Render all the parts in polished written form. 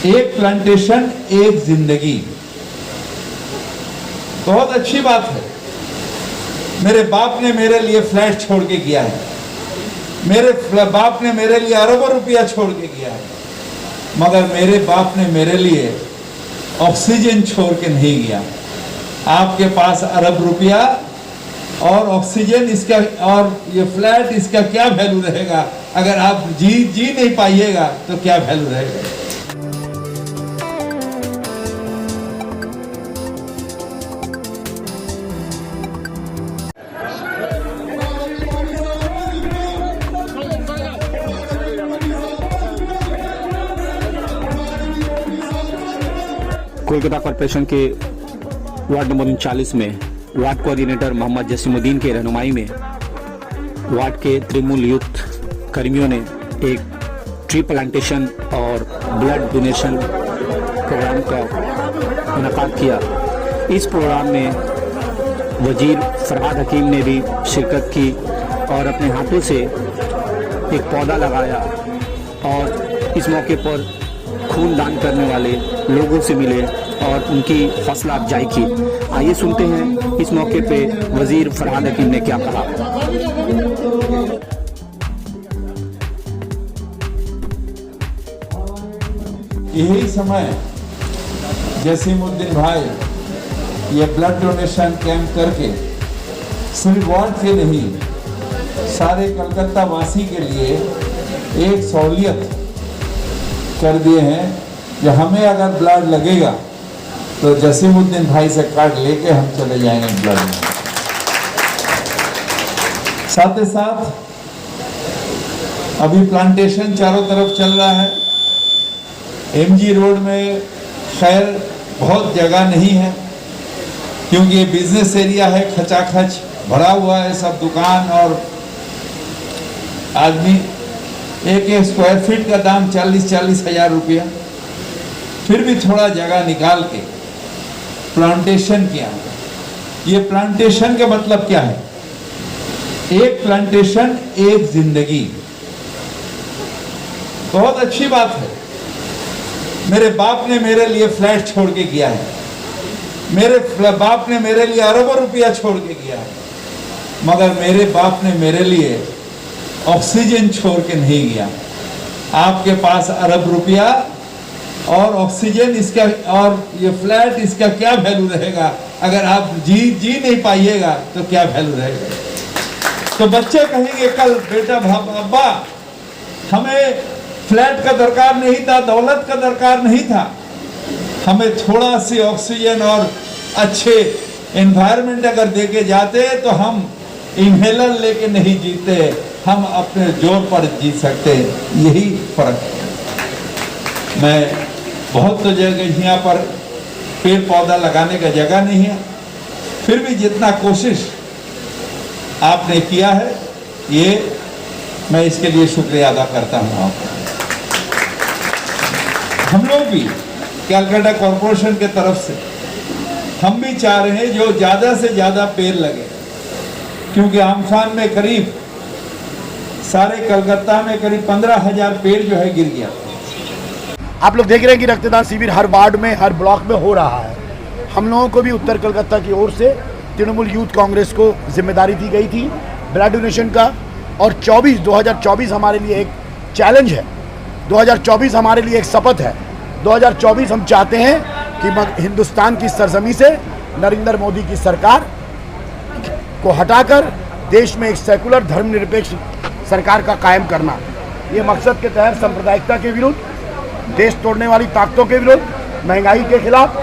एक प्लांटेशन एक जिंदगी, बहुत अच्छी बात है। मेरे बाप ने मेरे लिए फ्लैट छोड़ के किया है, मेरे बाप ने मेरे लिए अरबों रुपया छोड़ के किया है, मगर मेरे बाप ने मेरे लिए ऑक्सीजन छोड़ के नहीं गया। आपके पास अरब रुपया और ऑक्सीजन, इसका और ये फ्लैट, इसका क्या वैल्यू रहेगा? अगर आप जी नहीं पाइएगा तो क्या वैल्यू रहेगा? कोलकाता कॉर्पोरेशन के वार्ड नंबर 39 में वार्ड कोऑर्डिनेटर मोहम्मद जसीमुद्दीन के रहनुमाई में वार्ड के तृणमूल यूथ कर्मियों ने एक ट्री प्लांटेशन और ब्लड डोनेशन प्रोग्राम का इनेकाद किया। इस प्रोग्राम में वजीर फरहाद हकीम ने भी शिरकत की और अपने हाथों से एक पौधा लगाया और इस मौके पर खून दान करने वाले लोगों से मिले और उनकी हौसला अफजाई की। आइए सुनते हैं इस मौके पे वजीर फरहाद हकीम ने क्या कहा। यही समय जसीमुद्दीन भाई ये ब्लड डोनेशन कैंप करके सिर्फ वार्ड के नहीं, सारे कलकत्ता वासी के लिए एक सहूलियत कर दिए हैं। जो हमें अगर ब्लड लगेगा तो जसीमुद्दीन भाई से कार्ड लेके हम चले जाएंगे ब्लड में। साथ ही साथ अभी प्लांटेशन चारों तरफ चल रहा है। एमजी रोड में खैर बहुत जगह नहीं है क्योंकि ये बिजनेस एरिया है, खचाखच भरा हुआ है, सब दुकान और आदमी। एक स्क्वायर फीट का दाम 40-40 हजार रुपया। फिर भी थोड़ा जगह निकाल के प्लांटेशन किया। ये प्लांटेशन का मतलब क्या है? एक प्लांटेशन एक जिंदगी, बहुत अच्छी बात है। मेरे बाप ने मेरे लिए फ्लैट छोड़ के किया है, मेरे बाप ने मेरे लिए अरबों रुपया छोड़ के किया है, मगर मेरे बाप ने मेरे लिए ऑक्सीजन छोड़ के नहीं गया। आपके पास अरब रुपया और ऑक्सीजन, इसका और ये फ्लैट, इसका क्या वैल्यू रहेगा? अगर आप जी नहीं पाइएगा तो क्या वैल्यू रहेगा? तो बच्चे कहेंगे कल, बेटा अब्बा हमें फ्लैट का दरकार नहीं था, दौलत का दरकार नहीं था, हमें थोड़ा सी ऑक्सीजन और अच्छे एनवायरनमेंट अगर देके जाते तो हम इनहेलर लेके नहीं जीते, हम अपने जोर पर जी सकते। यही फर्क है। मैं बहुत तो जगह यहाँ पर पेड़ पौधा लगाने का जगह नहीं है, फिर भी जितना कोशिश आपने किया है, ये मैं इसके लिए शुक्रिया अदा करता हूँ आपका। हम लोग भी कलकत्ता कॉर्पोरेशन के तरफ से हम भी चाह रहे हैं जो ज़्यादा से ज़्यादा पेड़ लगे, क्योंकि आमफान में करीब सारे कलकत्ता में करीब 15,000 पेड़ जो है गिर गया। आप लोग देख रहे हैं कि रक्तदान शिविर हर वार्ड में, हर ब्लॉक में हो रहा है। हम लोगों को भी उत्तर कलकत्ता की ओर से तृणमूल यूथ कांग्रेस को जिम्मेदारी दी गई थी ब्लड डोनेशन का, और 2024 हमारे लिए एक चैलेंज है, 2024 हमारे लिए एक शपथ है। 2024 हम चाहते हैं कि हिंदुस्तान की सरजमी से नरेंद्र मोदी की सरकार को हटाकर देश में एक सेकुलर धर्मनिरपेक्ष सरकार का कायम करना। ये मकसद के तहत सांप्रदायिकता के विरुद्ध, देश तोड़ने वाली ताकतों के विरुद्ध, महंगाई के खिलाफ,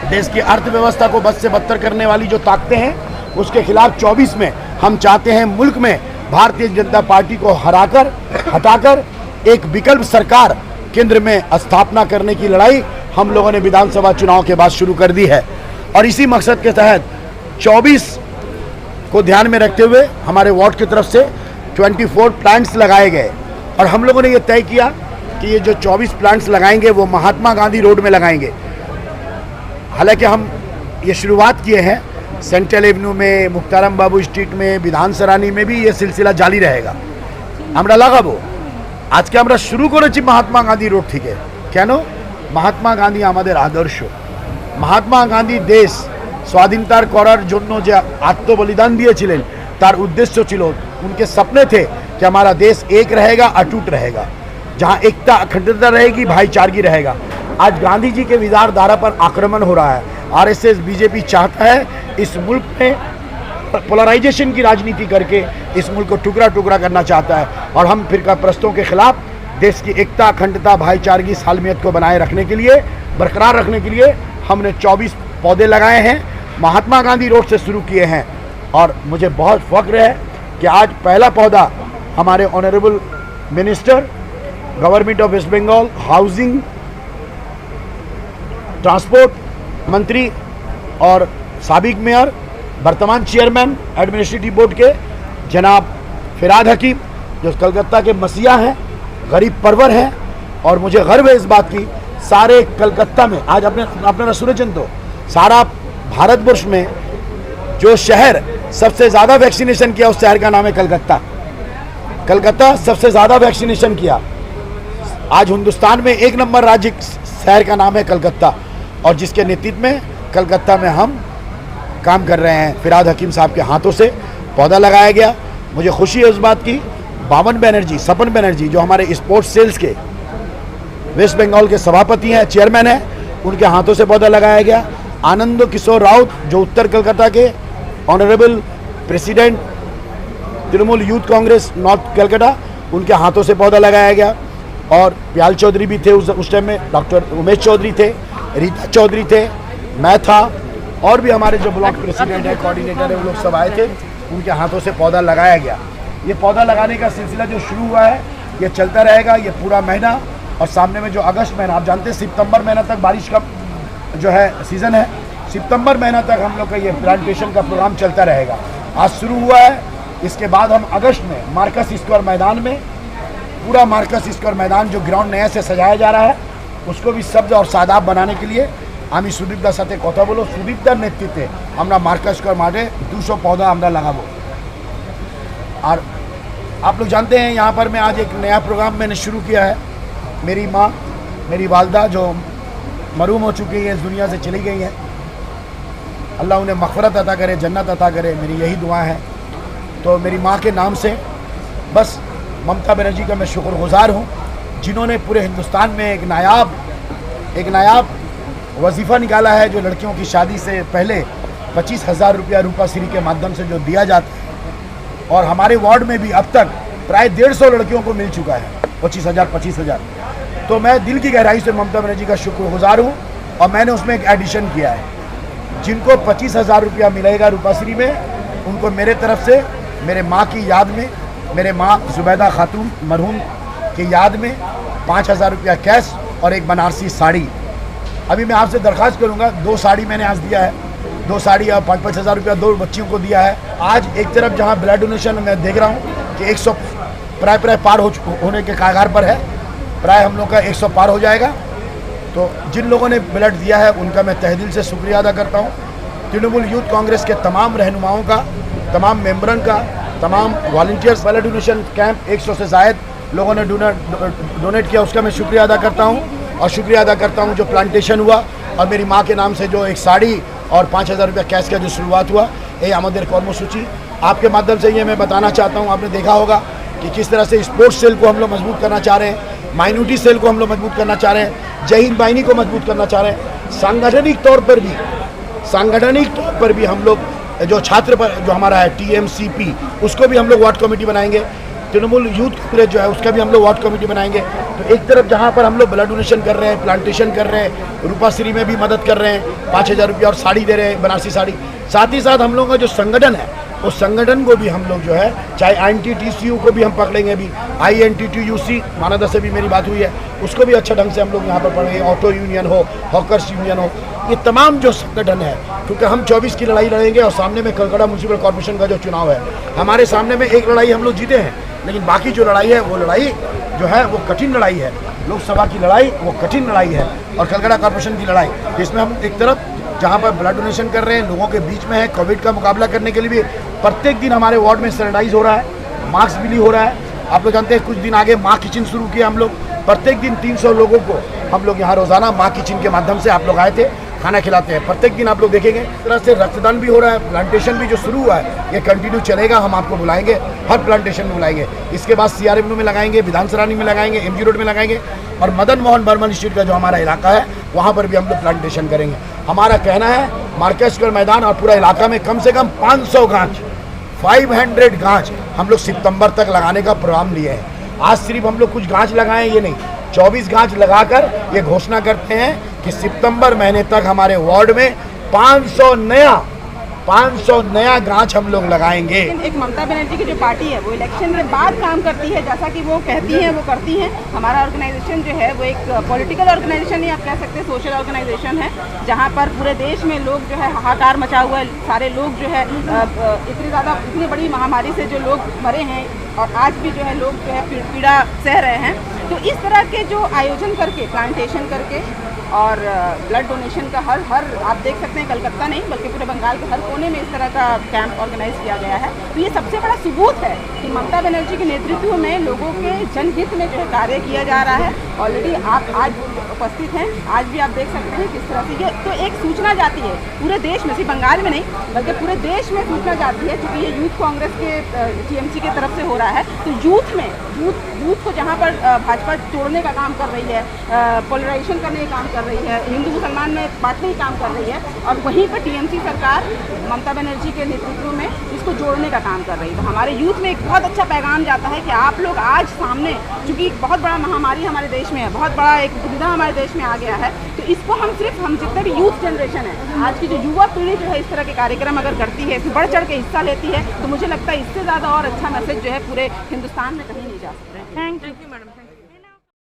देश की अर्थव्यवस्था को बद से बदतर करने वाली जो ताकतें हैं उसके खिलाफ 24 में हम चाहते हैं मुल्क में भारतीय जनता पार्टी को हटाकर एक विकल्प सरकार केंद्र में स्थापना करने की लड़ाई हम लोगों ने विधानसभा चुनाव के बाद शुरू कर दी है। और इसी मकसद के तहत 24 को ध्यान में रखते हुए हमारे वार्ड की तरफ से 24 प्लांट्स लगाए गए, और हम लोगों ने ये तय किया कि ये जो 24 प्लांट्स लगाएंगे वो महात्मा गांधी रोड में लगाएंगे। हालांकि हम ये शुरुआत किए हैं सेंट्रल एवेन्यू में, मुख्ताराम बाबू स्ट्रीट में, विधान सरानी में भी ये सिलसिला जारी रहेगा। আমরা লাগাবো। আজকে আমরা শুরু করেছি মহাত্মা গান্ধী রোড থেকে। কেন? মহাত্মা গান্ধী আমাদের আদর্শ। মহাত্মা গান্ধী দেশ স্বাধীনতার করার জন্য যে আত্মবলিদান দিয়েছিলেন তার उद्देश्य ছিল, उनके सपने थे कि हमारा देश एक रहेगा, अटूट रहेगा, जहाँ एकता अखंडता रहेगी, भाईचारगी रहेगा। आज गांधी जी के विचारधारा पर आक्रमण हो रहा है। आरएसएस बीजेपी चाहता है इस मुल्क में पोलराइजेशन की राजनीति करके इस मुल्क को टुकड़ा टुकड़ा करना चाहता है, और हम फिरका परस्तों के खिलाफ देश की एकता अखंडता भाईचारगी सालमियत को बनाए रखने के लिए, बरकरार रखने के लिए हमने 24 पौधे लगाए हैं, महात्मा गांधी रोड से शुरू किए हैं। और मुझे बहुत फख्र है कि आज पहला पौधा हमारे honourable minister government of West Bengal housing transport मंत्री और साबिक मेयर वर्तमान चेयरमैन एडमिनिस्ट्रेटिव बोर्ड के जनाब फिराद हकीम, जो कलकत्ता के मसीहा हैं, गरीब परवर हैं, और मुझे गर्व है इस बात की सारे कलकत्ता में आज अपने सूरजन तो सारा भारतवर्ष में जो शहर सबसे ज़्यादा वैक्सीनेशन किया उस शहर का नाम है कलकत्ता। कलकत्ता सबसे ज़्यादा वैक्सीनेशन किया। आज हिंदुस्तान में 1 नंबर राज्य शहर का नाम है कलकत्ता, और जिसके नेतृत्व में कलकत्ता में हम काम कर रहे हैं। फिराद हकीम साहब के हाथों से पौधा लगाया गया। मुझे खुशी है उस बात की। सपन बनर्जी जो हमारे स्पोर्ट्स सेल्स के वेस्ट बंगाल के सभापति हैं, चेयरमैन हैं, उनके हाथों से पौधा लगाया गया। आनंद किशोर राउत जो उत्तर कलकत्ता के honourable president Trinamool youth Congress north Calcutta, उनके हाथों से पौधा लगाया गया। और प्याल चौधरी भी थे उस टाइम में, डॉक्टर उमेश चौधरी थे, रीता चौधरी थे, मैं था, और भी हमारे जो ब्लॉक प्रेसिडेंट है, कोऑर्डिनेटर है, वो लोग सब आए थे। उनके हाथों से पौधा लगाया गया। ये पौधा लगाने का सिलसिला जो शुरू हुआ है ये चलता रहेगा ये पूरा महीना। और सामने में जो अगस्त महीना, आप जानते हैं सितंबर महीना तक बारिश का जो है सीज़न है, सितंबर महीना तक हम लोग का ये प्लांटेशन का प्रोग्राम चलता रहेगा। आज शुरू हुआ है, इसके बाद हम अगस्त में मार्कस स्क्वायर मैदान में, पूरा मार्कस स्क्वायर मैदान जो ग्राउंड नया से सजाया जा रहा है उसको भी सब्ज और सादाब बनाने के लिए আমি সুদীপদার সাথে কথা বলো। সুদীপদার নেতৃত্বে আমরা মার্কাস স্কোয়ার माठे 200 पौधा আমরা लगाबो। और आप लोग जानते हैं यहाँ पर मैं आज एक नया प्रोग्राम मैंने शुरू किया है। मेरी माँ, मेरी वालदा जो मरूम हो चुकी है, इस दुनिया से चली गई हैं, अल्लाह उन्हें मग़फ़िरत अता करे, जन्नत अता करे, मेरी यही दुआ है। तो मेरी माँ के नाम से बस ममता बनर्जी का मैं शुक्रगुज़ार हूँ, जिन्होंने पूरे हिंदुस्तान में एक नायाब वजीफ़ा निकाला है, जो लड़कियों की शादी से पहले 25,000 रुपया रूपाश्री के माध्यम से जो दिया जाता है। और हमारे वार्ड में भी अब तक प्राय 150 लड़कियों को मिल चुका है 25,000। तो मैं दिल की गहराई से ममता बनर्जी का शुक्रगुज़ार हूँ। और मैंने उसमें एक एडिशन किया है, जिनको 25,000 रुपया मिलेगा रूपाश्री में, उनको मेरे तरफ से मेरे माँ की याद में, मेरे माँ जुबैदा खातून मरहूम की याद में 5,000 रुपया कैश और एक बनारसी साड़ी। अभी मैं आपसे दरख्वास्त करूंगा, 2 साड़ी मैंने आज दिया है, 2 साड़ी और 5,000 रुपया 2 बच्चियों को दिया है। आज एक तरफ जहां ब्लड डोनेशन मैं देख रहा हूं कि 100 प्राय पार होने के कागार पर है, प्राय हम लोग का 100 पार हो जाएगा। तो जिन लोगों ने ब्लड दिया है उनका मैं तहे दिल से शुक्रिया अदा करता हूँ। तृणमूल यूथ कांग्रेस के तमाम रहनुमाओं का, तमाम मेम्बरन का, तमाम वॉलंटियर्स, ब्लड डोनेशन कैंप 100 से ज़ायद लोगों ने डोनेट किया, उसका मैं शुक्रिया अदा करता हूँ। और शुक्रिया अदा करता हूँ जो प्लांटेशन हुआ और मेरी माँ के नाम से जो एक साड़ी और 5,000 रुपया कैश का जो शुरुआत हुआ, ये हमारे कर्मसूची आपके माध्यम से ये मैं बताना चाहता हूँ। आपने देखा होगा कि किस तरह से स्पोर्ट्स सेल को हम लोग मजबूत करना चाह रहे हैं, माइनॉरिटी सेल को हम लोग मजबूत करना चाह रहे हैं, जय हिंद बाहिनी को मजबूत करना चाह रहे हैं। सांगठनिक तौर पर भी हम लोग जो छात्र पर जो हमारा है TMCP, उसको भी हम लोग वार्ड कमेटी बनाएंगे। तृणमूल यूथ कांग्रेस जो है उसका भी हम लोग वार्ड कमेटी बनाएंगे। तो एक तरफ जहाँ पर हम लोग ब्लड डोनेशन कर रहे हैं, प्लांटेशन कर रहे हैं, रूपाश्री में भी मदद कर रहे हैं, 5,000 रुपया और साड़ी दे रहे हैं, बनारसी साड़ी, साथ ही साथ हम लोगों का जो संगठन है उस संगठन को भी हम लोग जो है, चाहे INTTCU को भी हम पकड़ेंगे, भी INTTUC मानदा से भी मेरी बात हुई है, उसको भी अच्छा ढंग से हम लोग यहाँ पर पढ़ेंगे। ऑटो यूनियन हो, हॉकर्स यूनियन हो, ये तमाम जो संगठन है, क्योंकि हम 24 की लड़ाई लड़ेंगे और सामने में कलकत्ता म्यूनसिपल कॉर्पोरेशन का जो चुनाव है, हमारे सामने में एक लड़ाई हम लोग जीते हैं, लेकिन बाकी जो लड़ाई है वो लड़ाई जो है वो कठिन लड़ाई है। लोकसभा की लड़ाई वो कठिन लड़ाई है, और कलकत्ता कॉर्पोरेशन की लड़ाई, जिसमें हम एक तरफ जहाँ पर ब्लड डोनेशन कर रहे हैं, लोगों के बीच में है, कोविड का मुकाबला करने के लिए भी प्रत्येक दिन हमारे वार्ड में सैनिटाइज हो रहा है, मास्क बिली हो रहा है। आप लोग जानते हैं कुछ दिन आगे माँ किचन शुरू किया हम लोग, प्रत्येक दिन 300 लोगों को हम लोग यहाँ रोजाना माँ किचन के माध्यम से आप लोग आए थे, खाना खिलाते हैं। प्रत्येक दिन आप लोग देखेंगे इस तरह से रक्तदान भी हो रहा है, प्लांटेशन भी जो शुरू हुआ है ये कंटिन्यू चलेगा। हम आपको बुलाएंगे, हर प्लांटेशन में बुलाएंगे। इसके बाद CRM में लगाएंगे, विधान सरानी में लगाएंगे, MG रोड में लगाएंगे, और मदन मोहन बर्मन स्ट्रीट का जो हमारा इलाका है वहाँ पर भी हम लोग प्लांटेशन करेंगे। हमारा कहना है मार्केस्कर मैदान और पूरा इलाका में कम से कम 500 गाछ, 500 गाछ हम लोग सितंबर तक लगाने का प्रोग्राम लिए हैं। आज सिर्फ हम लोग कुछ गाछ लगाए ये नहीं, 24 गाछ लगाकर ये घोषणा करते हैं कि सितंबर महीने तक हमारे वार्ड में 500 नया गाछ हम लोग लगाएंगे। एक ममता बनर्जी की जो पार्टी है वो इलेक्शन के बाद काम करती है, जैसा कि वो कहती हैं वो करती हैं। हमारा ऑर्गेनाइजेशन जो है वो एक पॉलिटिकल ऑर्गेनाइजेशन ही आप कह सकते हैं, सोशल ऑर्गेनाइजेशन है, जहां पर पूरे देश में लोग जो है हाहाकार मचा हुआ है। सारे लोग जो है इतनी बड़ी महामारी से जो लोग मरे हैं और आज भी जो है लोग जो है पीड़ा सह रहे हैं। तो इस तरह के जो आयोजन करके, प्लांटेशन करके और ब्लड डोनेशन का हर आप देख सकते हैं, कलकत्ता नहीं बल्कि पूरे बंगाल के हर कोने में इस तरह का कैंप ऑर्गेनाइज किया गया है। तो ये सबसे बड़ा सबूत है कि ममता बनर्जी के नेतृत्व में लोगों के जनहित में जो है कार्य किया जा रहा है। ऑलरेडी आप आज उपस्थित हैं, आज भी आप देख सकते हैं किस तरह से ये तो एक सूचना जाती है पूरे देश में, सिर्फ बंगाल में नहीं बल्कि पूरे देश में सूचना जाती है, क्योंकि ये यूथ कांग्रेस के TMC की तरफ से हो रहा है। तो यूथ को जहाँ पर भाजपा तोड़ने का काम कर रही है, पोलराइजेशन करने का काम कर रही है, हिंदू मुसलमान में बांटने का काम कर रही है, और वहीं पर TMC सरकार ममता बनर्जी के नेतृत्व में इसको जोड़ने का काम कर रही है। तो हमारे यूथ में एक बहुत अच्छा पैगाम जाता है कि आप लोग आज सामने, चूँकि एक बहुत बड़ा महामारी हमारे देश में है, बहुत बड़ा एक दुविधा हमारे देश में आ गया है, तो इसको हम जितने भी यूथ जनरेशन है, आज की जो युवा पीढ़ी जो है इस तरह के कार्यक्रम अगर करती है, इसमें बढ़ चढ़ के हिस्सा लेती है, तो मुझे लगता है इससे ज़्यादा और अच्छा मैसेज जो है पूरे हिंदुस्तान में कहीं नहीं जा सकते। Thank you madam.